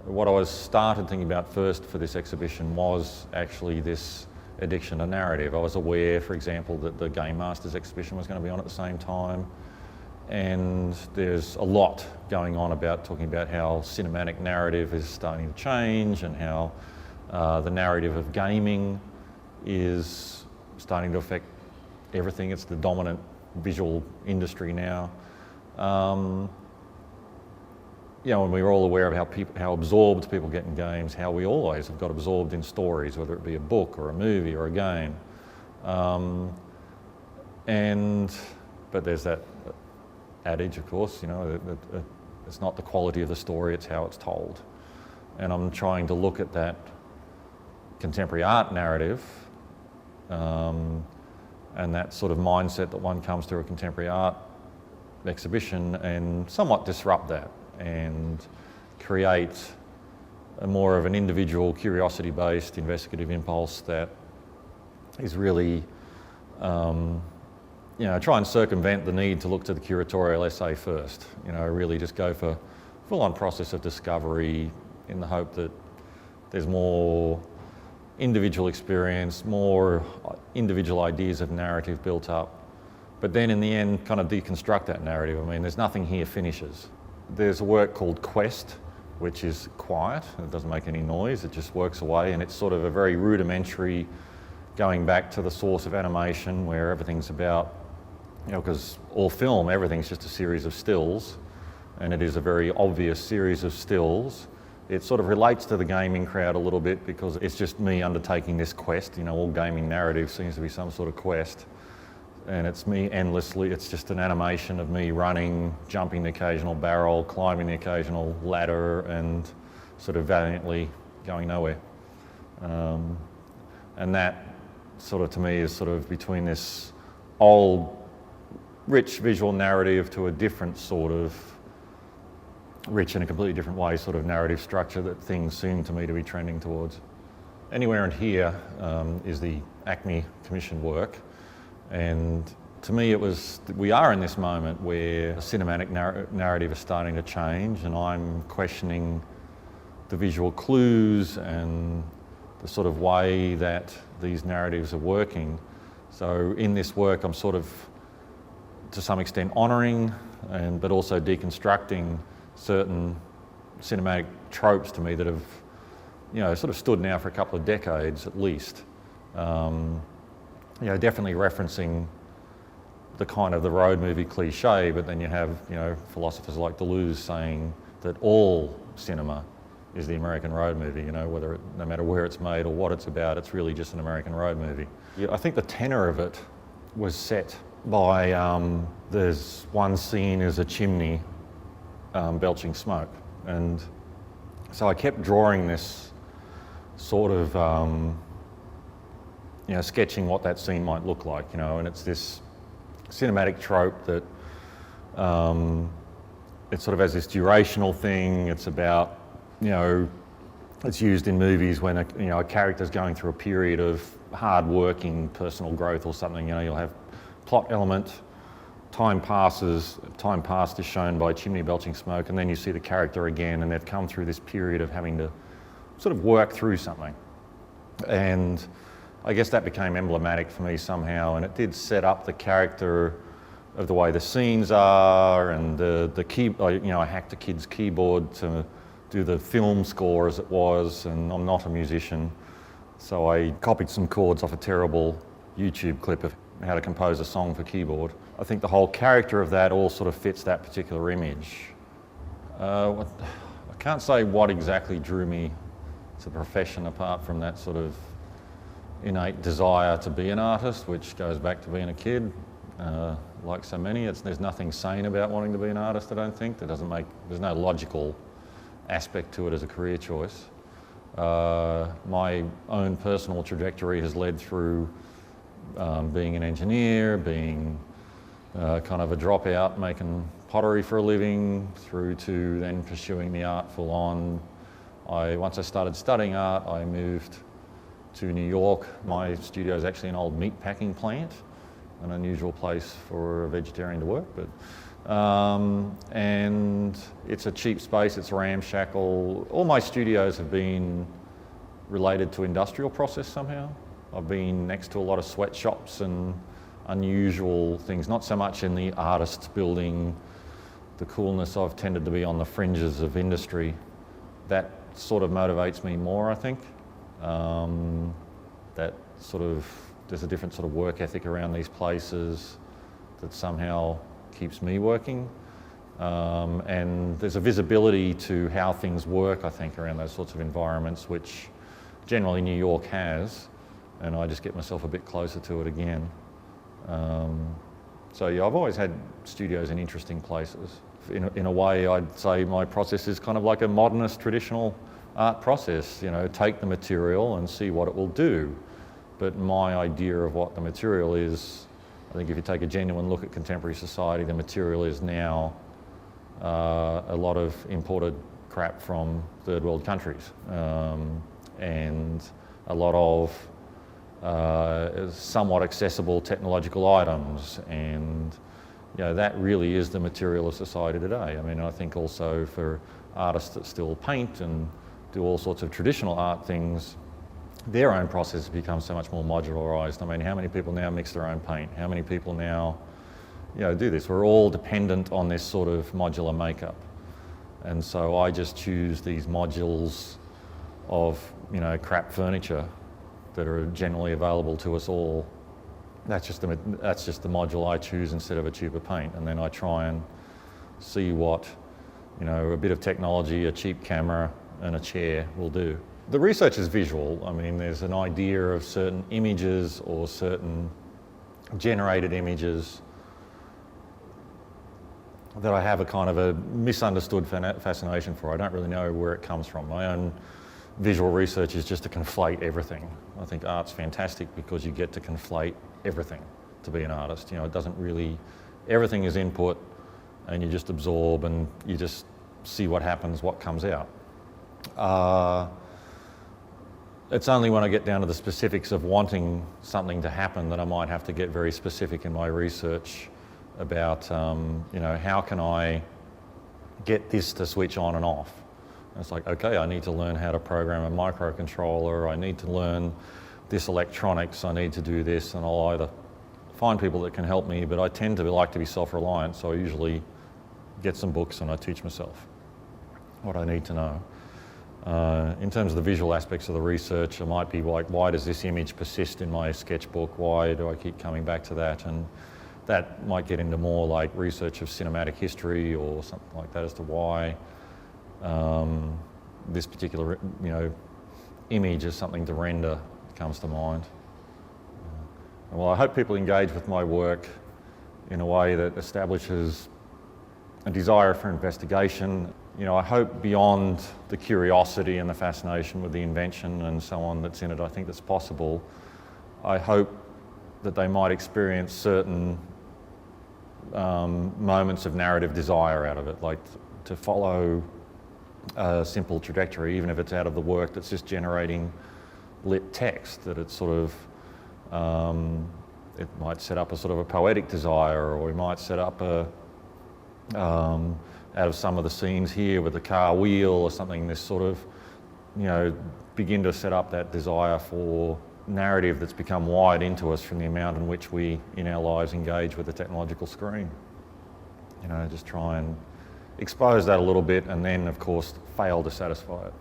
what I was started thinking about first for this exhibition was actually this addiction to narrative. I was aware, for example, that the Game Masters exhibition was going to be on at the same time, and there's a lot going on about talking about how cinematic narrative is starting to change and how the narrative of gaming is starting to affect everything. It's the dominant visual industry now. And we're all aware of how absorbed people get in games, how we always have got absorbed in stories, whether it be a book or a movie or a game. But there's that adage, of course, it's not the quality of the story, it's how it's told. And I'm trying to look at that contemporary art narrative and that sort of mindset that one comes to a contemporary art exhibition and somewhat disrupt that and create a more of an individual, curiosity-based, investigative impulse that is really, try and circumvent the need to look to the curatorial essay first. Really just go for full-on process of discovery in the hope that there's more individual experience, more individual ideas of narrative built up. But then in the end, kind of deconstruct that narrative. I mean, there's nothing here finishes. There's a work called Quest, which is quiet, it doesn't make any noise, it just works away, and it's sort of a very rudimentary, going back to the source of animation where everything's about, because all film, everything's just a series of stills, and it is a very obvious series of stills. It sort of relates to the gaming crowd a little bit because it's just me undertaking this quest. All gaming narrative seems to be some sort of quest. And it's me endlessly, it's just an animation of me running, jumping the occasional barrel, climbing the occasional ladder, and sort of valiantly going nowhere. And that sort of, to me, is sort of between this old, rich visual narrative to a different sort of rich in a completely different way sort of narrative structure that things seem to me to be trending towards. Anywhere in here is the ACMI commissioned work. And to me we are in this moment where cinematic narrative is starting to change, and I'm questioning the visual clues and the sort of way that these narratives are working. So in this work I'm sort of, to some extent, honouring but also deconstructing certain cinematic tropes to me that have sort of stood now for a couple of decades at least. Definitely referencing the kind of the road movie cliche, but then you have, philosophers like Deleuze saying that all cinema is the American road movie, no matter where it's made or what it's about, it's really just an American road movie. I think the tenor of it was set by, there's one scene is a chimney belching smoke, and so I kept drawing this sort of sketching what that scene might look like, and it's this cinematic trope that it sort of has this durational thing. It's about, it's used in movies when a character's going through a period of hard-working personal growth or something. You'll have plot element, time past is shown by chimney belching smoke, and then you see the character again, and they've come through this period of having to sort of work through something. And I guess that became emblematic for me somehow, and it did set up the character of the way the scenes are, and the key. I hacked a kid's keyboard to do the film score as it was, and I'm not a musician, so I copied some chords off a terrible YouTube clip of how to compose a song for keyboard. I think the whole character of that all sort of fits that particular image. I can't say what exactly drew me to the profession apart from that sort of innate desire to be an artist, which goes back to being a kid. Like so many, there's nothing sane about wanting to be an artist, I don't think. There's no logical aspect to it as a career choice. My own personal trajectory has led through being an engineer, being kind of a dropout, making pottery for a living, through to then pursuing the art full on. Once I started studying art, I moved to New York. My studio is actually an old meat packing plant, an unusual place for a vegetarian to work, but and it's a cheap space, it's ramshackle. All my studios have been related to industrial process somehow. I've been next to a lot of sweatshops and unusual things, not so much in the artist building, the coolness. I've tended to be on the fringes of industry. That sort of motivates me more, I think. That sort of, there's a different sort of work ethic around these places that somehow keeps me working. And there's a visibility to how things work, I think, around those sorts of environments, which generally New York has, and I just get myself a bit closer to it again. So yeah, I've always had studios in interesting places. In a way, I'd say my process is kind of like a modernist traditional art process. You know, take the material and see what it will do. But my idea of what the material is, I think if you take a genuine look at contemporary society, the material is now a lot of imported crap from third world countries, and a lot of somewhat accessible technological items, and you know, that really is the material of society today. I mean, I think also for artists that still paint and do all sorts of traditional art things, their own process has become so much more modularized. I mean, how many people now mix their own paint? How many people now, you know, do this? We're all dependent on this sort of modular makeup. And so I just choose these modules of, you know, crap furniture that are generally available to us all. That's just the module I choose instead of a tube of paint. And then I try and see what, you know, a bit of technology, a cheap camera and a chair will do. The research is visual. I mean, there's an idea of certain images or certain generated images that I have a kind of a misunderstood fascination for. I don't really know where it comes from. My own visual research is just to conflate everything. I think art's fantastic because you get to conflate everything to be an artist. You know, it doesn't really, everything is input and you just absorb and you just see what happens, what comes out. It's only when I get down to the specifics of wanting something to happen that I might have to get very specific in my research about, you know, how can I get this to switch on and off? And it's like, okay, I need to learn how to program a microcontroller, I need to learn this electronics, I need to do this, and I'll either find people that can help me, but I tend to like to be self-reliant, so I usually get some books and I teach myself what I need to know. In terms of the visual aspects of the research, it might be like, why does this image persist in my sketchbook? Why do I keep coming back to that? And that might get into more like research of cinematic history or something like that as to why this particular, you know, image is something to render comes to mind. Well, I hope people engage with my work in a way that establishes a desire for investigation. You know, I hope beyond the curiosity and the fascination with the invention and so on that's in it, I think that's possible. I hope that they might experience certain moments of narrative desire out of it, like to follow a simple trajectory, even if it's out of the work that's just generating lit text, that it's sort of, it might set up a sort of a poetic desire, or we might set up a, out of some of the scenes here with the car wheel or something, this sort of, you know, begin to set up that desire for narrative that's become wired into us from the amount in which we, in our lives, engage with the technological screen. You know, just try and expose that a little bit and then, of course, fail to satisfy it.